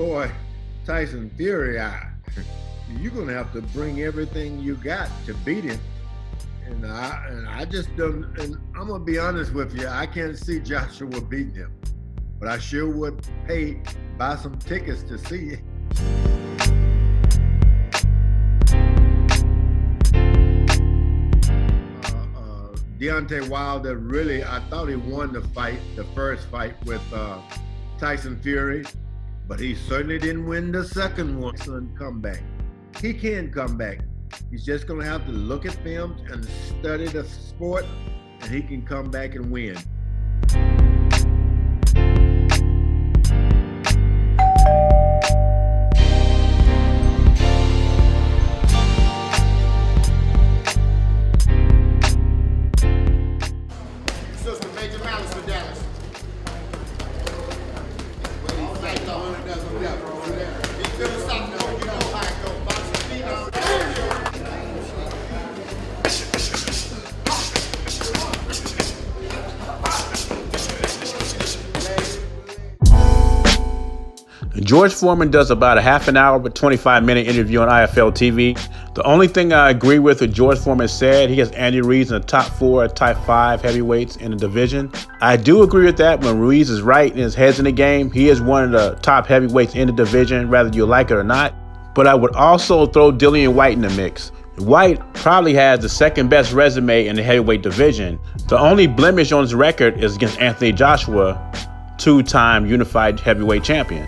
boy Tyson Fury out, you're gonna have to bring everything you got to beat him. And I just don't. And I'm gonna be honest with you, I can't see Joshua beating him, but I sure would buy some tickets to see it. Deontay Wilder really, I thought he won the first fight with Tyson Fury, but he certainly didn't win the second one. Comeback. He can come back. He's just gonna have to look at films and study the sport, and he can come back and win. George Foreman does about a half an hour but 25-minute interview on IFL TV. The only thing I agree with what George Foreman said, he has Andy Ruiz in the top 4 or top 5 heavyweights in the division. I do agree with that. When Ruiz is right and his head's in the game, he is one of the top heavyweights in the division, whether you like it or not. But I would also throw Dillian Whyte in the mix. Whyte probably has the second best resume in the heavyweight division. The only blemish on his record is against Anthony Joshua, 2-time unified heavyweight champion.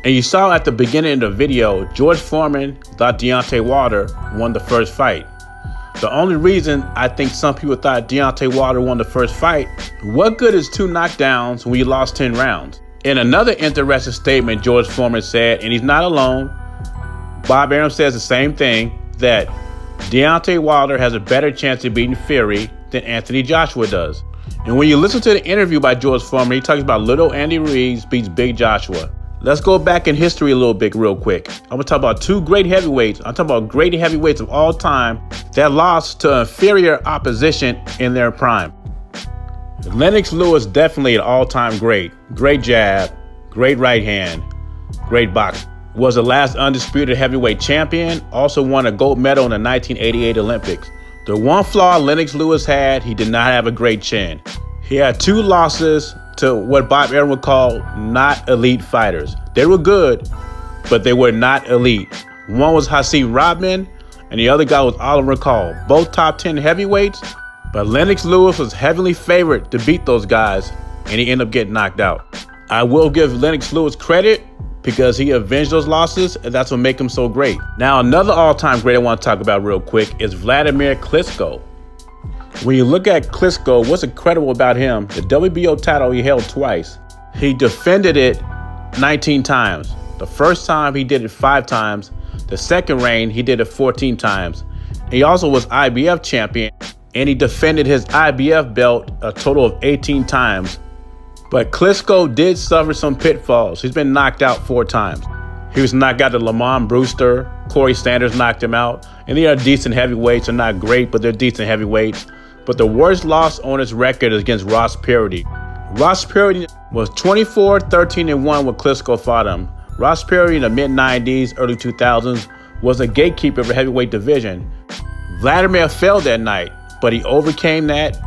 And you saw at the beginning of the video, George Foreman thought Deontay Wilder won the first fight. The only reason I think some people thought Deontay Wilder won the first fight, what good is 2 knockdowns when you lost 10 rounds? In another interesting statement George Foreman said, and he's not alone, Bob Arum says the same thing, that Deontay Wilder has a better chance of beating Fury than Anthony Joshua does. And when you listen to the interview by George Foreman, he talks about little Andy Ruiz beats big Joshua. Let's go back in history a little bit real quick. I'm going to talk about 2 great heavyweights. I'm talking about great heavyweights of all time that lost to inferior opposition in their prime. Lennox Lewis, definitely an all-time great. Great jab, great right hand, great box. Was the last undisputed heavyweight champion. Also won a gold medal in the 1988 Olympics. The one flaw Lennox Lewis had, he did not have a great chin. He had 2 losses to what Bob Arum would call not elite fighters. They were good, but they were not elite. One was Haseeb Rodman, and the other guy was Oliver Call. Both top 10 heavyweights, but Lennox Lewis was heavily favored to beat those guys, and he ended up getting knocked out. I will give Lennox Lewis credit because he avenged those losses, and that's what makes him so great. Now, another all-time great I want to talk about real quick is Vladimir Klitschko. When you look at Klitschko, what's incredible about him, the WBO title he held twice. He defended it 19 times. The first time he did it 5 times. The second reign, he did it 14 times. He also was IBF champion, and he defended his IBF belt a total of 18 times. But Klitschko did suffer some pitfalls. He's been knocked out 4 times. He was knocked out to Lamont Brewster. Corey Sanders knocked him out. And they are decent heavyweights. They're not great, but they're decent heavyweights. But the worst loss on his record is against Ross Perot. Ross Perot was 24-13-1 when Klitschko fought him. Ross Perot in the mid-90s, early 2000s was a gatekeeper of the heavyweight division. Vladimir failed that night, but he overcame that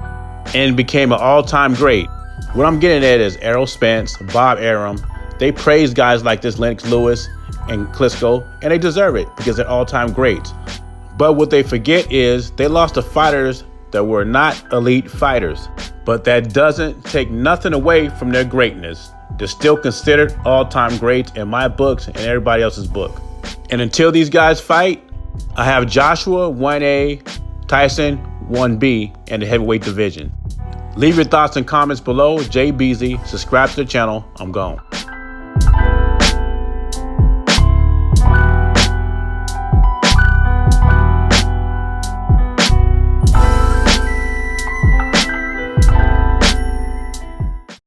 and became an all-time great. What I'm getting at is Errol Spence, Bob Arum, they praise guys like this Lennox Lewis and Klitschko, and they deserve it because they're all-time greats. But what they forget is they lost to fighters that were not elite fighters. But that doesn't take nothing away from their greatness. They're still considered all-time greats in my books and everybody else's book. And until these guys fight, I have Joshua 1A, Tyson 1B in the heavyweight division. Leave your thoughts and comments below. Jay Beasley, subscribe to the channel. I'm gone.